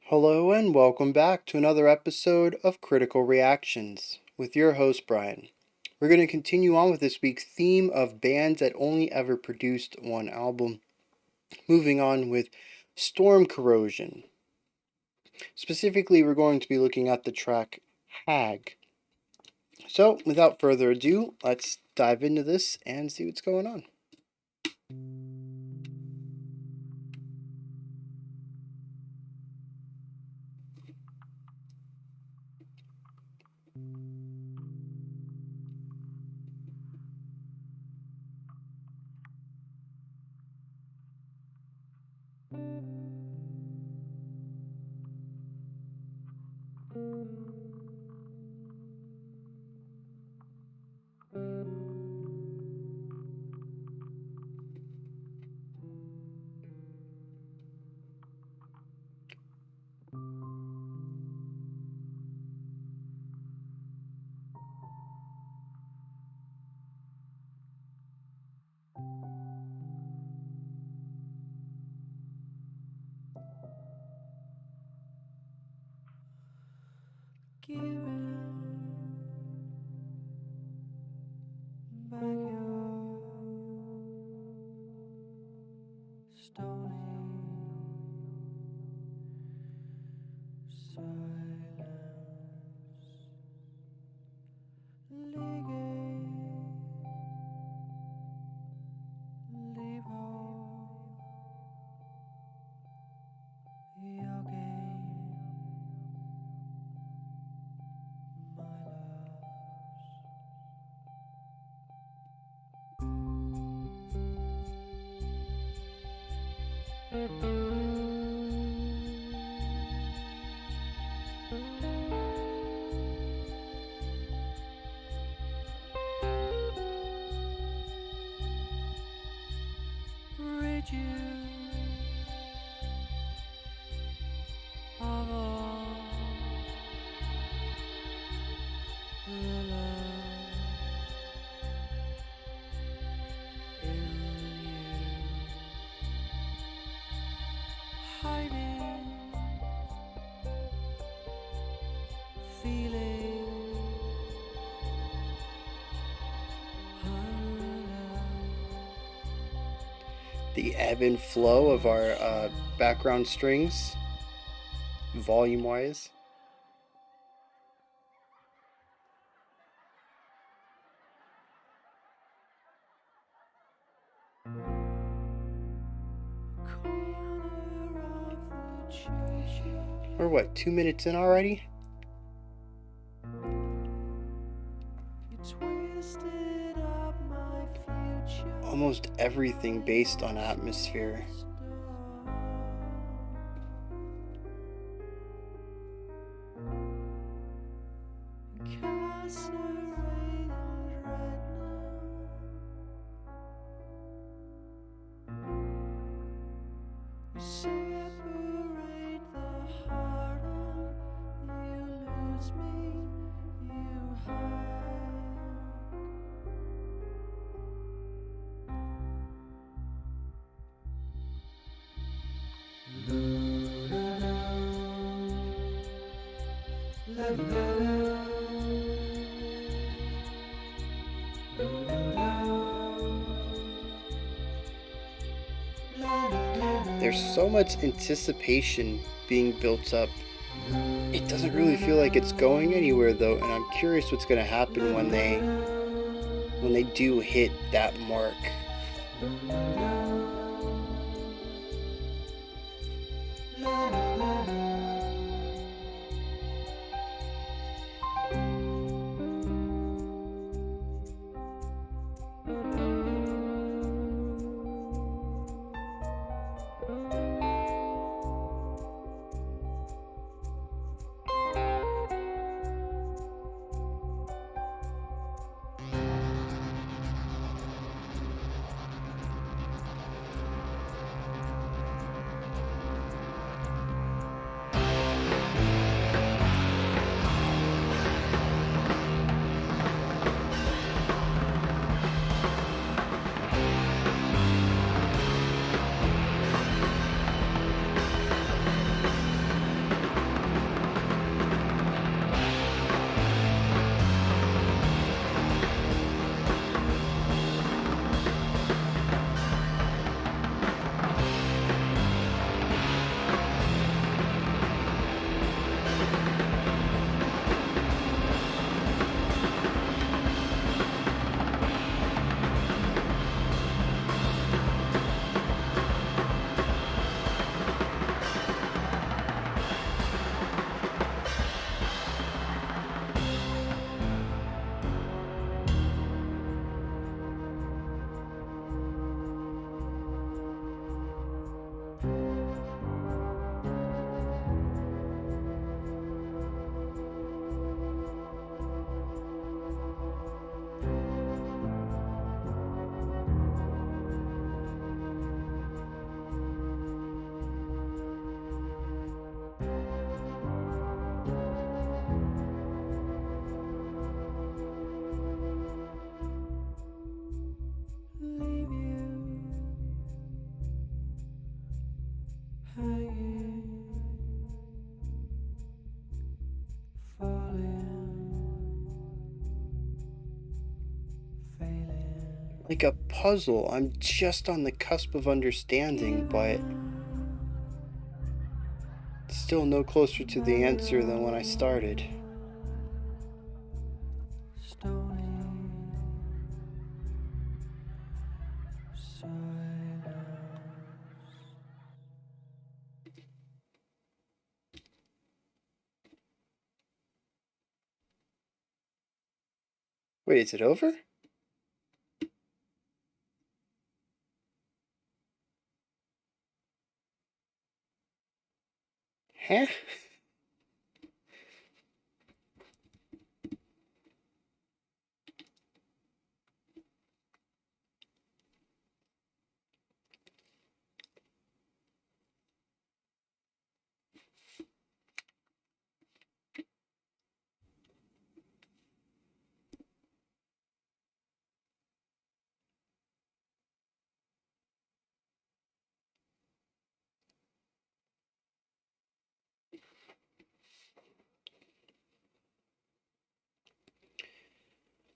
Hello and welcome back to another episode of Critical Reactions with your host Bryan. We're going to continue on with this week's theme of bands that only ever produced one album. Moving on with Storm Corrosion. Specifically, we're going to be looking at the track Hag. So, without further ado, let's dive into this and see what's going on. The ebb and flow of our background strings, volume wise. We're what, 2 minutes in already? Almost everything based on atmosphere. There's so much anticipation being built up. It doesn't really feel like it's going anywhere though, and I'm curious what's going to happen when they do hit that mark. like a puzzle. I'm just on the cusp of understanding, but still no closer to the answer than when I started. Wait, is it over? Huh?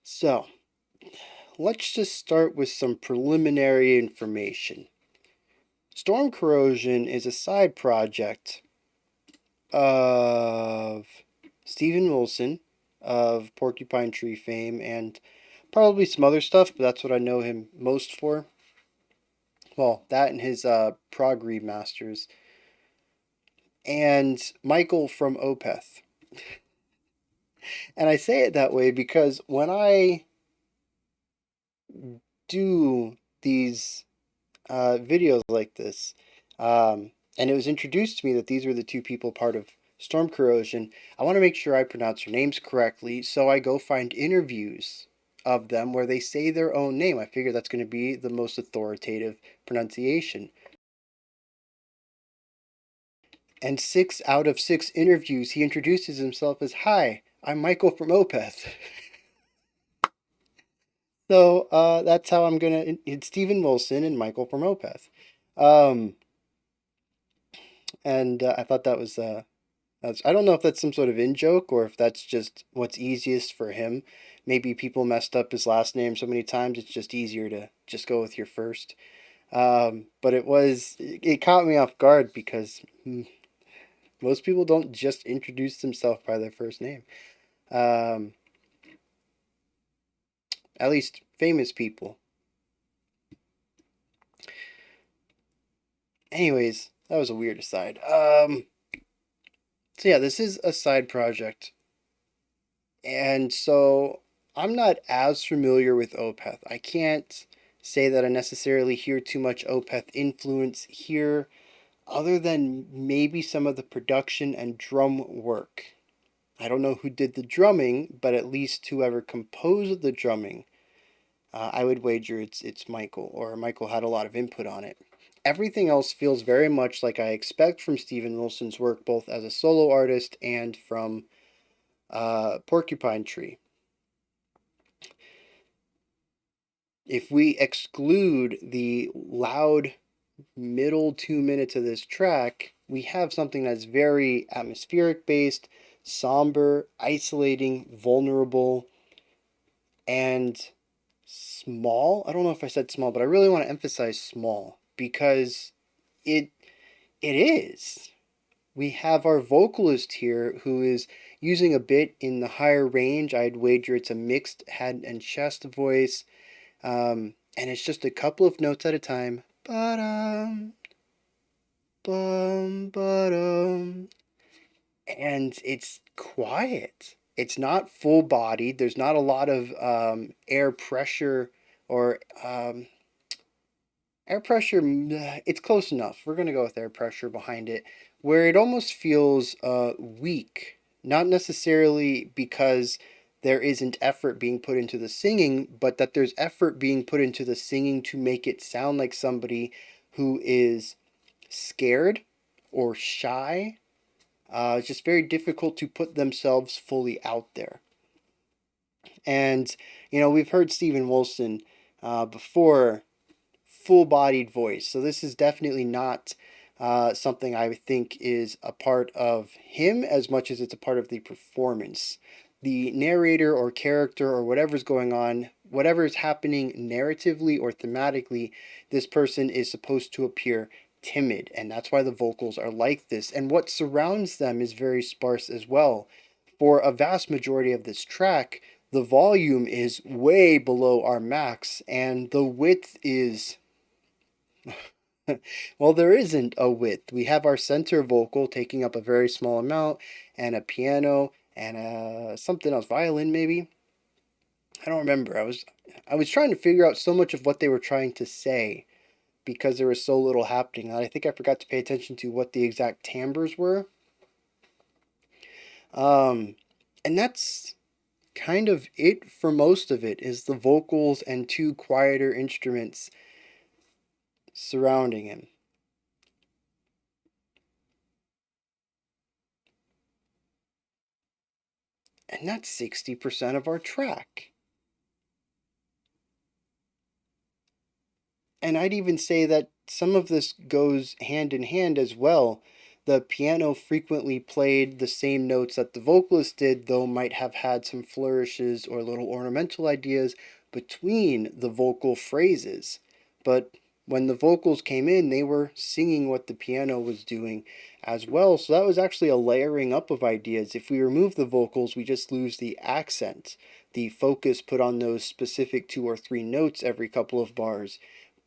So, let's just start with some preliminary information. Storm Corrosion is a side project of Steven Wilson of Porcupine Tree fame and probably some other stuff, but that's what I know him most for. Well, that and his prog remasters. And Michael from Opeth. And I say it that way because when I do these videos like this, and it was introduced to me that these were the two people part of Storm Corrosion, I want to make sure I pronounce their names correctly, so I go find interviews of them where they say their own name. I figure that's going to be the most authoritative pronunciation. And 6 out of 6 interviews, he introduces himself as, "Hi, I'm Michael from Opeth." So that's how I'm gonna. It's Steven Wilson and Michael from Opeth, um, and I thought that was. I don't know if that's some sort of in joke or if that's just what's easiest for him. Maybe people messed up his last name so many times it's just easier to just go with your first. But it caught me off guard because most people don't just introduce themselves by their first name. Um, at least famous people. Anyways, that was a weird aside. So yeah, this is a side project. And so I'm not as familiar with Opeth. I can't say that I necessarily hear too much Opeth influence here, other than maybe some of the production and drum work. I don't know who did the drumming, but at least whoever composed the drumming, I would wager it's Michael, or Michael had a lot of input on it. Everything else feels very much like I expect from Steven Wilson's work, both as a solo artist and from Porcupine Tree. If we exclude the loud middle 2 minutes of this track, we have something that's very atmospheric based, somber, isolating, vulnerable, and small. I don't know if I said small, but I really want to emphasize small because it it is. We have our vocalist here who is using a bit in the higher range. I'd wager it's a mixed head and chest voice. And it's just a couple of notes at a time. Ba-dum, bum, ba-dum. And it's quiet. It's not full bodied. There's not a lot of air pressure or air pressure. It's close enough. We're going to go with air pressure behind it, where it almost feels weak. Not necessarily because there isn't effort being put into the singing, but that there's effort being put into the singing to make it sound like somebody who is scared or shy. It's just very difficult to put themselves fully out there. And, we've heard Steven Wilson before, full bodied voice. So this is definitely not something I think is a part of him as much as it's a part of the performance. the narrator or character or whatever's going on, whatever is happening narratively or thematically, this person is supposed to appear timid, and that's why the vocals are like this. And what surrounds them is very sparse as well. For a vast majority of this track, the volume is way below our max, and the width is well, there isn't a width. We have our center vocal taking up a very small amount, and a piano, and something else, violin maybe. I don't remember. I was trying to figure out so much of what they were trying to say because there was so little happening that I think I forgot to pay attention to what the exact timbres were. Um, and that's kind of it for most of it, is the vocals and two quieter instruments surrounding him. And that's 60% of our track. And I'd even say that some of this goes hand in hand as well. The piano frequently played the same notes that the vocalist did, though might have had some flourishes or little ornamental ideas between the vocal phrases. But when the vocals came in, they were singing what the piano was doing as well. So that was actually a layering up of ideas. If we remove the vocals, we just lose the accent, the focus put on those specific 2 or 3 notes every couple of bars,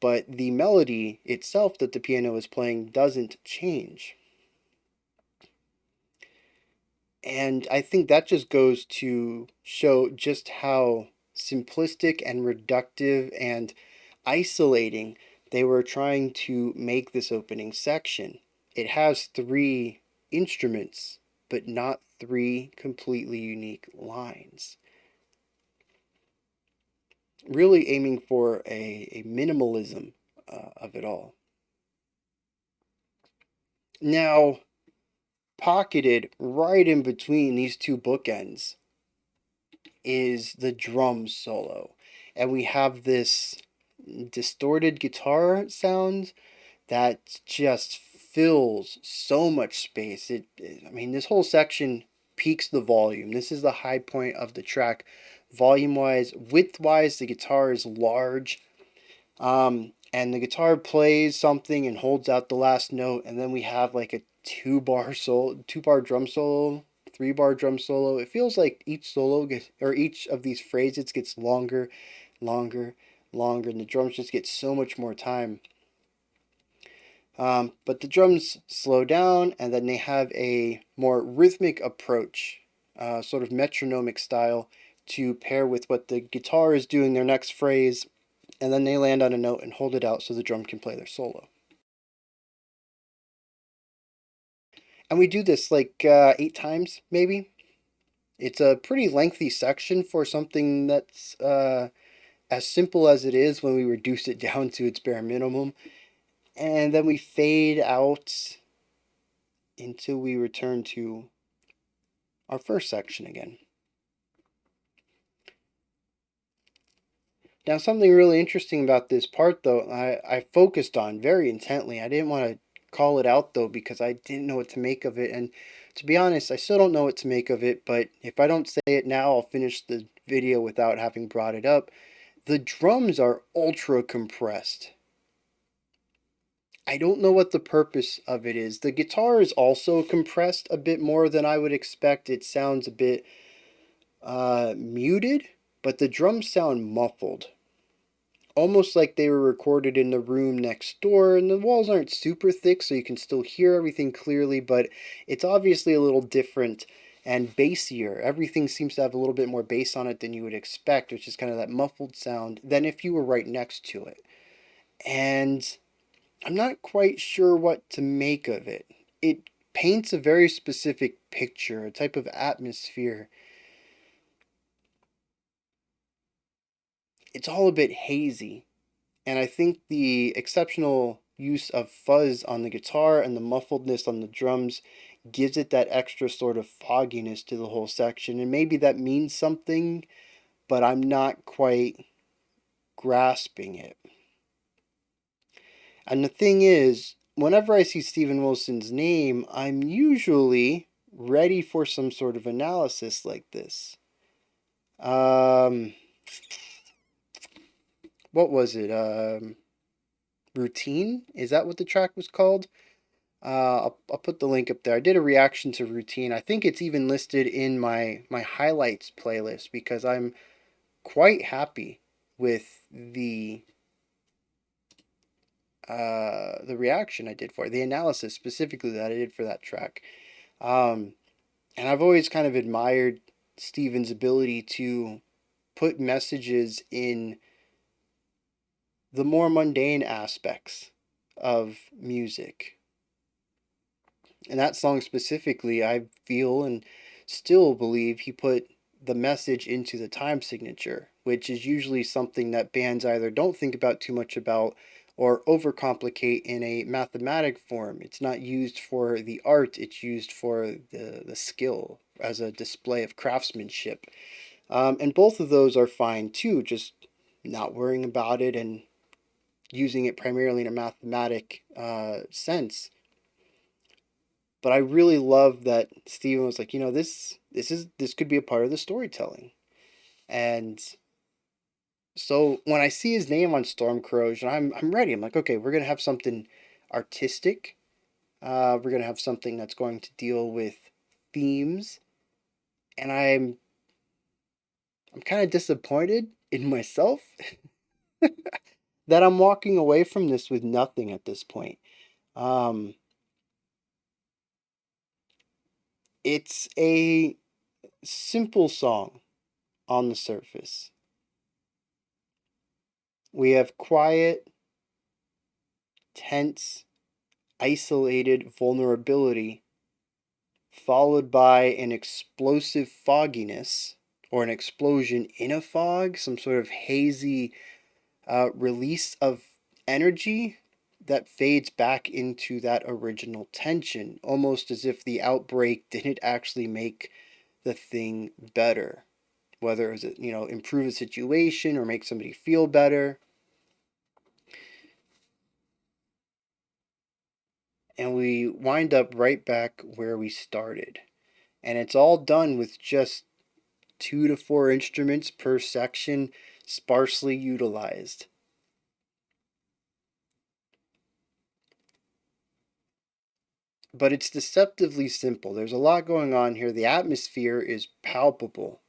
but the melody itself that the piano is playing doesn't change. And I think that just goes to show just how simplistic and reductive and isolating they were trying to make this opening section. It has 3 instruments, but not 3 completely unique lines. Really aiming for a minimalism of it all. Now, pocketed right in between these 2 bookends is the drum solo. And we have this distorted guitar sound that just fills so much space. I mean, this whole section peaks the volume. This is the high point of the track. Volume wise, width wise, the guitar is large. And the guitar plays something and holds out the last note, and then we have like a 2 bar drum solo, 3 bar drum solo. It feels like each solo gets, or each of these phrases gets longer, longer, longer, and the drums just get so much more time. But the drums slow down, and then they have a more rhythmic approach, sort of metronomic style, to pair with what the guitar is doing their next phrase, and then they land on a note and hold it out so the drum can play their solo. And we do this like 8 times, maybe. It's a pretty lengthy section for something that's as simple as it is when we reduce it down to its bare minimum. And then we fade out until we return to our first section again. Now, something really interesting about this part, though, I focused on very intently. I didn't want to call it out, though, because I didn't know what to make of it. And to be honest, I still don't know what to make of it, but if I don't say it now, I'll finish the video without having brought it up. The drums are ultra compressed. I don't know what the purpose of it is. The guitar is also compressed a bit more than I would expect. It sounds a bit muted, but the drums sound muffled. Almost like they were recorded in the room next door, and the walls aren't super thick, so you can still hear everything clearly, but it's obviously a little different and bassier. Everything seems to have a little bit more bass on it than you would expect, which is kind of that muffled sound, than if you were right next to it. And I'm not quite sure what to make of it. It paints a very specific picture, a type of atmosphere. It's all a bit hazy. And I think the exceptional use of fuzz on the guitar and the muffledness on the drums gives it that extra sort of fogginess to the whole section. And maybe that means something, but I'm not quite grasping it. And the thing is, whenever I see Steven Wilson's name, I'm usually ready for some sort of analysis like this. Um, what was it? Routine? Is that what the track was called? I'll put the link up there. I did a reaction to Routine. I think it's even listed in my highlights playlist because I'm quite happy with the reaction I did for it, the analysis specifically that I did for that track. And I've always kind of admired Steven's ability to put messages in the more mundane aspects of music. And that song specifically, I feel and still believe he put the message into the time signature, which is usually something that bands either don't think about too much about or overcomplicate in a mathematic form. It's not used for the art, it's used for the skill as a display of craftsmanship. And both of those are fine too, just not worrying about it and using it primarily in a mathematic sense. But I really love that Steven was like, this could be a part of the storytelling. And so when I see his name on Storm Corrosion, I'm ready. I'm like, okay, we're gonna have something artistic. We're gonna have something that's going to deal with themes, and I'm kind of disappointed in myself that I'm walking away from this with nothing at this point. Um, it's a simple song on the surface. We have quiet, tense, isolated vulnerability, followed by an explosive fogginess or an explosion in a fog, some sort of hazy release of energy that fades back into that original tension, almost as if the outbreak didn't actually make the thing better. Whether it was, improve a situation or make somebody feel better. And we wind up right back where we started. And it's all done with just 2 to 4 instruments per section, sparsely utilized. But it's deceptively simple. There's a lot going on here. The atmosphere is palpable.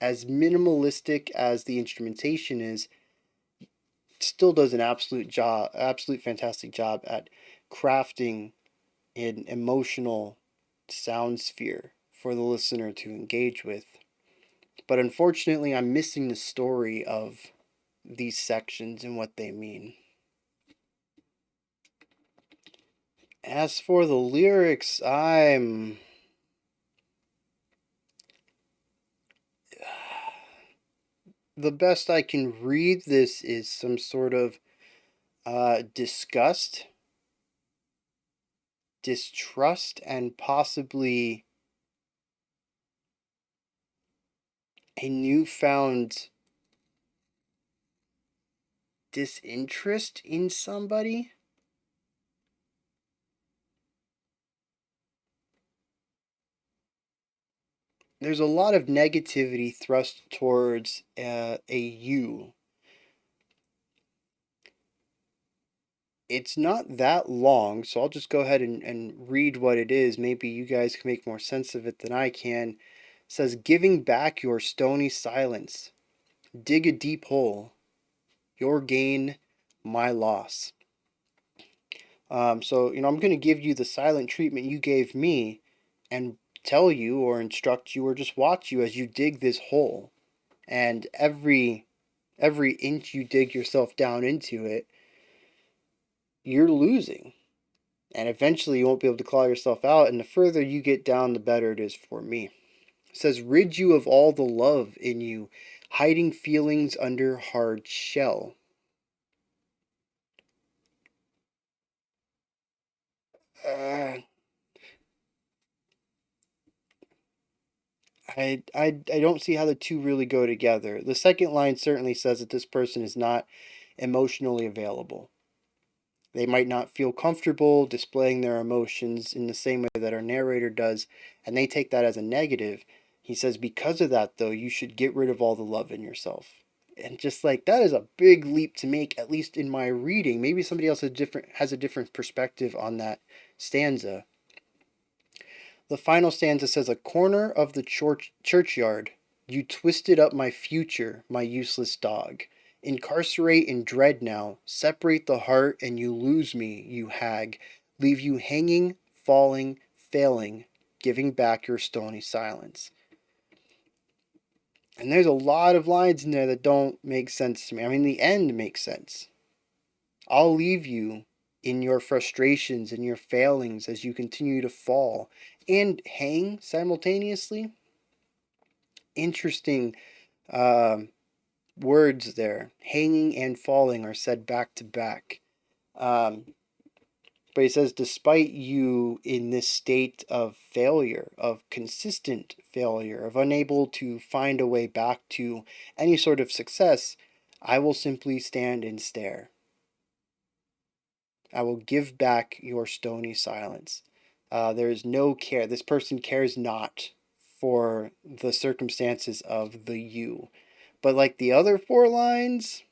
As minimalistic as the instrumentation is, it still does an absolute fantastic job at crafting an emotional sound sphere for the listener to engage with. But unfortunately, I'm missing the story of these sections and what they mean. As for the lyrics, the best I can read this is some sort of disgust, distrust, and possibly a newfound disinterest in somebody. There's a lot of negativity thrust towards a you. It's not that long, so I'll just go ahead and read what it is. Maybe you guys can make more sense of it than I can. It says, giving back your stony silence. Dig a deep hole. Your gain, my loss. So, I'm going to give you the silent treatment you gave me and tell you or instruct you or just watch you as you dig this hole. And every inch you dig yourself down into it, you're losing. And eventually you won't be able to claw yourself out. And the further you get down, the better it is for me. It says, rid you of all the love in you, hiding feelings under hard shell. Uh, I don't see how the two really go together. The second line certainly says that this person is not emotionally available. They might not feel comfortable displaying their emotions in the same way that our narrator does, and they take that as a negative. He says, because of that, though, you should get rid of all the love in yourself. And just like that is a big leap to make, at least in my reading. Maybe somebody else has a different perspective on that stanza. The final stanza says, a corner of the churchyard, you twisted up my future, my useless dog. Incarcerate in dread now, separate the heart, and you lose me, you hag. Leave you hanging, falling, failing, giving back your stony silence. And there's a lot of lines in there that don't make sense to me. I mean, the end makes sense. I'll leave you in your frustrations and your failings as you continue to fall and hang simultaneously. Interesting words there. Hanging and falling are said back to back. But he says, despite you in this state of failure, of consistent failure, of unable to find a way back to any sort of success, I will simply stand and stare. I will give back your stony silence. There is no care. This person cares not for the circumstances of the you. But like the other four lines,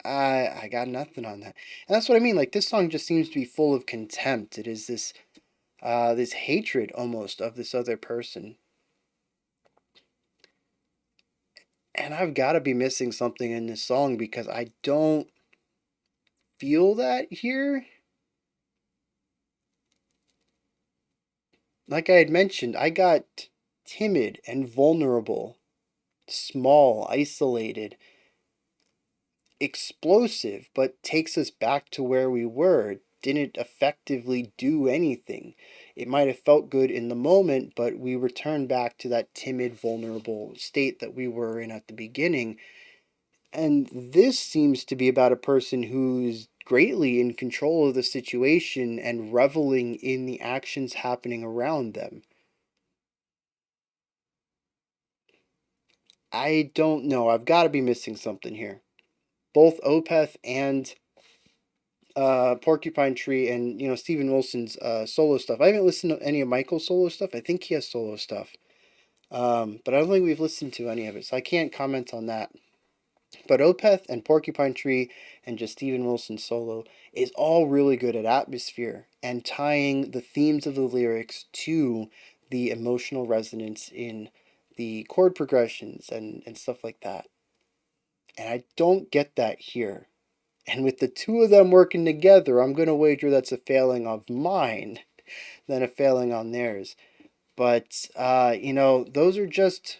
I got nothing on that. And that's what I mean. Like this song just seems to be full of contempt. It is this this hatred almost of this other person. And I've got to be missing something in this song because I don't feel that here. Like I had mentioned, I got timid and vulnerable, small, isolated, explosive, but takes us back to where we were. Didn't effectively do anything. It might have felt good in the moment, but we return back to that timid, vulnerable state that we were in at the beginning. And this seems to be about a person who's greatly in control of the situation and reveling in the actions happening around them. I don't know. I've got to be missing something here. Both Opeth and Porcupine Tree and Steven Wilson's solo stuff. I haven't listened to any of Michael's solo stuff. I think he has solo stuff, but I don't think we've listened to any of it, so I can't comment on that. But Opeth and Porcupine Tree and just Steven Wilson's solo is all really good at atmosphere and tying the themes of the lyrics to the emotional resonance in the chord progressions and stuff like that. And I don't get that here. And with the two of them working together, I'm going to wager that's a failing of mine than a failing on theirs. But, those are just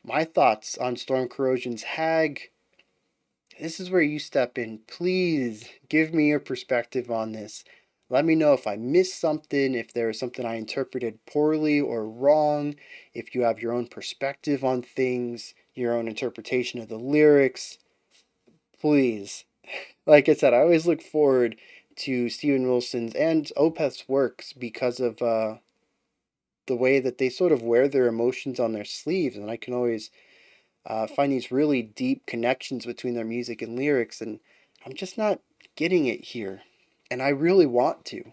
my thoughts on Storm Corrosion's Hag. This is where you step in. Please give me your perspective on this. Let me know if I missed something, if there is something I interpreted poorly or wrong, if you have your own perspective on things, your own interpretation of the lyrics. Please. Like I said, I always look forward to Steven Wilson's and Opeth's works because of the way that they sort of wear their emotions on their sleeves, and I can always find these really deep connections between their music and lyrics, and I'm just not getting it here, and I really want to.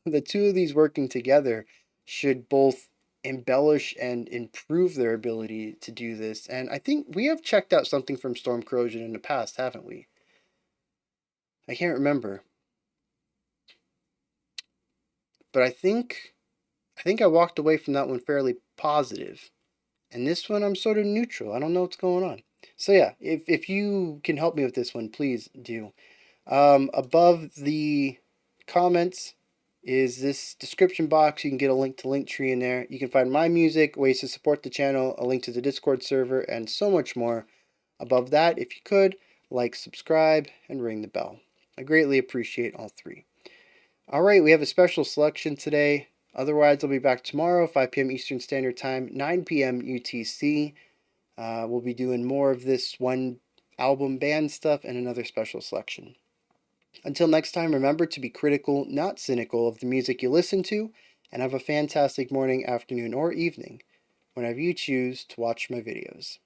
The two of these working together should both embellish and improve their ability to do this, and I think we have checked out something from Storm Corrosion in the past, haven't we? I can't remember. But I think I walked away from that one fairly positive. And this one I'm sort of neutral. I don't know what's going on. So yeah, if you can help me with this one, please do. Above the comments is this description box. You can get a link to Linktree in there. You can find my music, ways to support the channel, a link to the Discord server, and so much more. Above that, if you could, like, subscribe, and ring the bell. I greatly appreciate all three. Alright, we have a special selection today. Otherwise, I'll be back tomorrow, 5 p.m. Eastern Standard Time, 9 p.m. UTC. We'll be doing more of this one album band stuff and another special selection. Until next time, remember to be critical, not cynical, of the music you listen to, and have a fantastic morning, afternoon, or evening, whenever you choose to watch my videos.